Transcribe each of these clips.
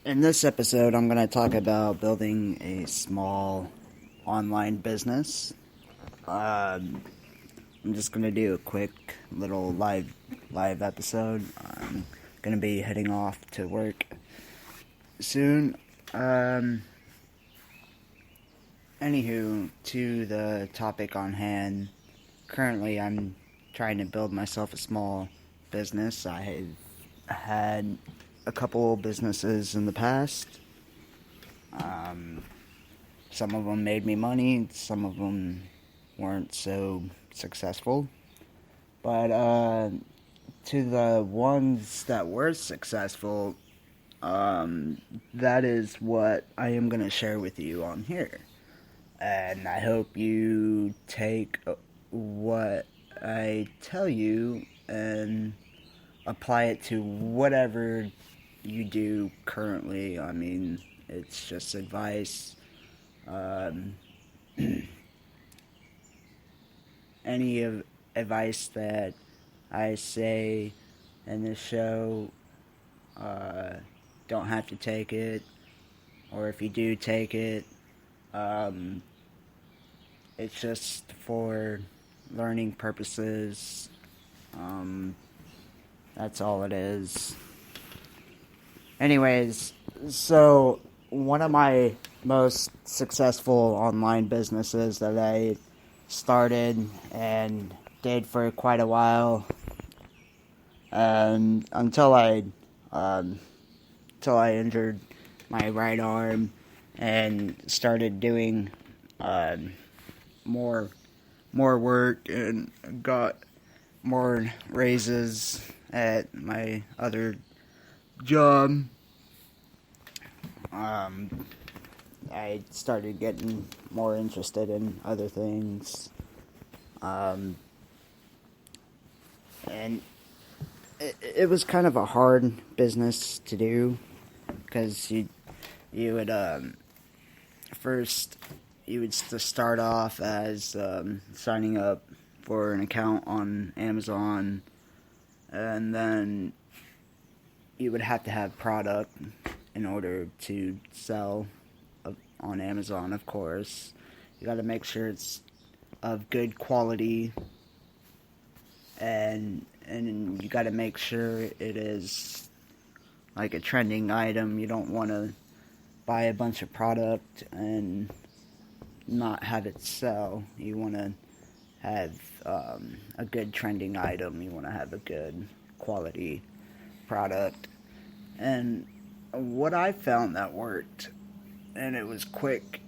In this episode, I'm going to talk about building a small online business. I'm just going to do a quick little live episode. I'm going to be heading off to work soon. Anywho, to the topic on hand. Currently, I'm trying to build myself a small business. I have had a couple businesses in the past. Some of them made me money, some of them weren't so successful. But to the ones that were successful, that is what I am going to share with you on here. And I hope you take what I tell you and apply it to whatever you do currently. I mean, it's just advice. Any of advice that I say in this show, don't have to take it, or if you do take it, it's just for learning purposes. That's all it is. Anyways, so one of my most successful online businesses that I started and did for quite a while, until I injured my right arm and started doing more work and got more raises at my other job. I started getting more interested in other things, and it was kind of a hard business to do, because you would first you would start off as signing up for an account on Amazon, and then you would have to have product in order to sell on Amazon, of course. You got to make sure it's of good quality, and you got to make sure it is like a trending item. You don't want to buy a bunch of product and not have it sell. You want to have a good trending item. You want to have a good quality product. And what I found that worked, and it was quick,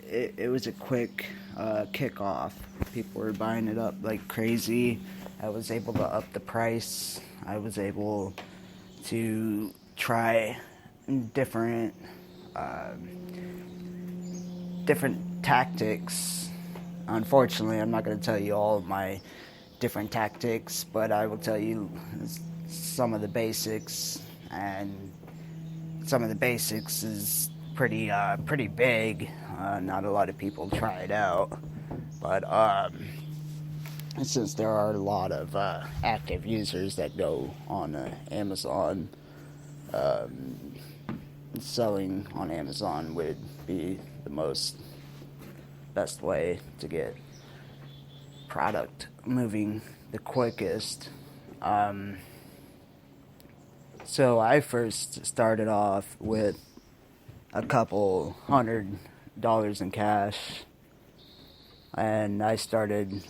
it was a quick kickoff. People were buying it up like crazy. I was able to up the price. I was able to try different tactics. Unfortunately, I'm not going to tell you all of my different tactics, but I will tell you some of the basics, and some of the basics is pretty big. Not a lot of people try it out, but since there are a lot of active users that go on Amazon, selling on Amazon would be the best way to get product moving the quickest. So I first started off with a couple $100 in cash, and I started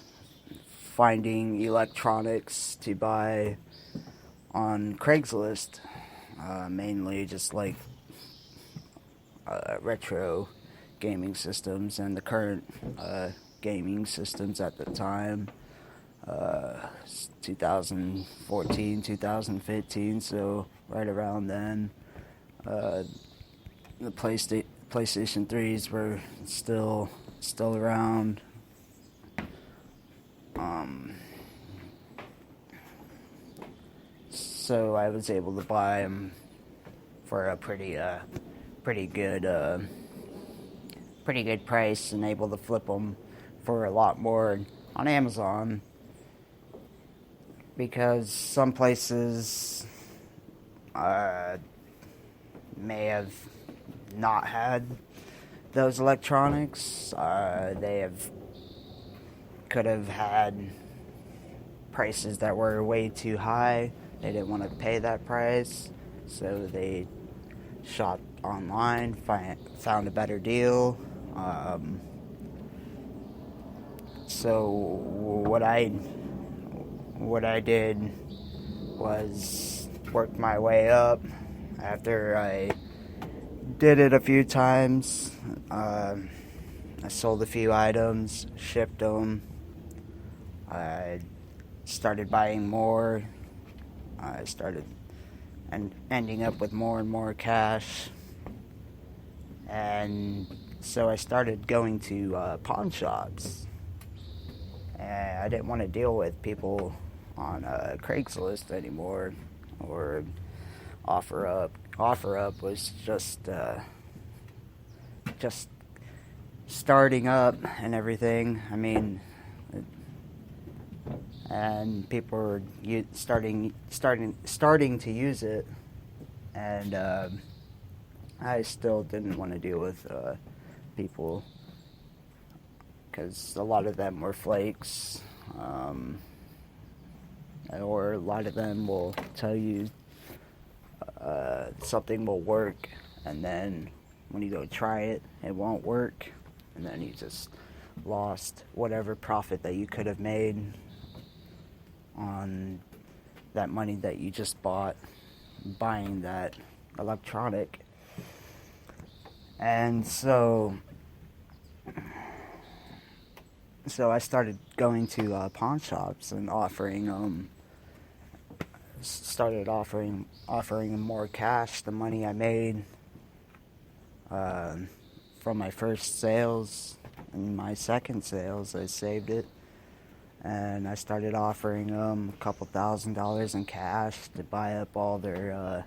finding electronics to buy on Craigslist, mainly just like retro gaming systems and the current gaming systems at the time. 2014, 2015, so right around then. The PlayStation 3s were still around. So I was able to buy them for a pretty good price, and able to flip them for a lot more on Amazon, because some places may have not had those electronics. Could have had prices that were way too high. They didn't want to pay that price, so they shopped online, found a better deal. So what I did was work my way up. After I did it a few times, I sold a few items, shipped them. I started buying more. I started ending up with more and more cash. And so I started going to pawn shops. And I didn't want to deal with people on Craigslist anymore, or OfferUp. OfferUp was just starting up and everything. I mean, and people were starting to use it, and I still didn't want to deal with people, because a lot of them were flakes, or a lot of them will tell you something will work, and then when you go try it, it won't work, and then you just lost whatever profit that you could have made on that money that you just bought buying that electronic. And so I started going to pawn shops and offering them more cash. The money I made from my first sales and my second sales, I saved it, and I started offering them a couple $1,000s in cash to buy up all their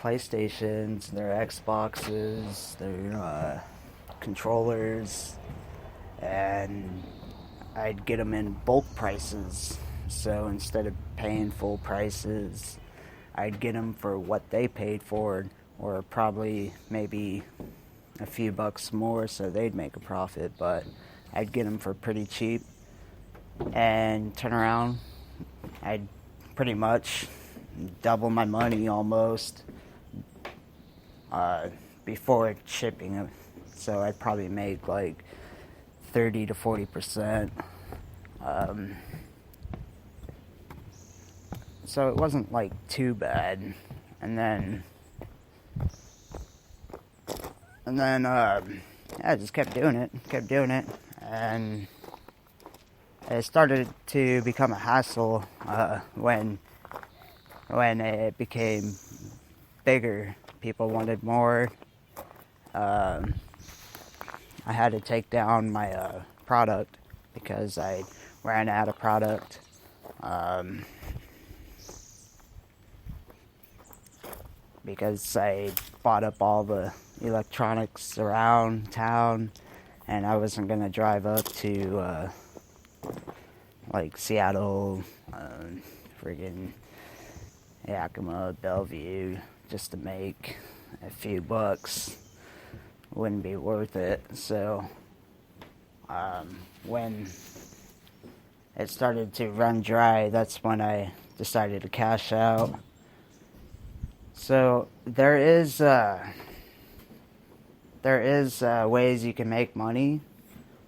PlayStations, their Xboxes, their controllers, and I'd get them in bulk prices. So instead of paying full prices, I'd get them for what they paid for, or probably maybe a few bucks more, so they'd make a profit, but I'd get them for pretty cheap, and turn around, I'd pretty much double my money almost before shipping them. So I'd probably make like 30 to 40%. So it wasn't like too bad. And then I just kept doing it, and it started to become a hassle when it became bigger. People wanted more. I had to take down my product because I ran out of product. Because I bought up all the electronics around town, and I wasn't gonna drive up to like Seattle, friggin' Yakima, Bellevue, just to make a few bucks. Wouldn't be worth it. So when it started to run dry, that's when I decided to cash out. So there is ways you can make money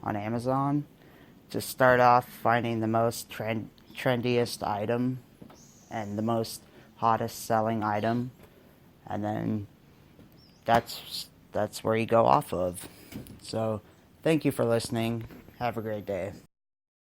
on Amazon. Just start off finding the most trendiest item and the most hottest selling item, and then that's where you go off of. So thank you for listening. Have a great day.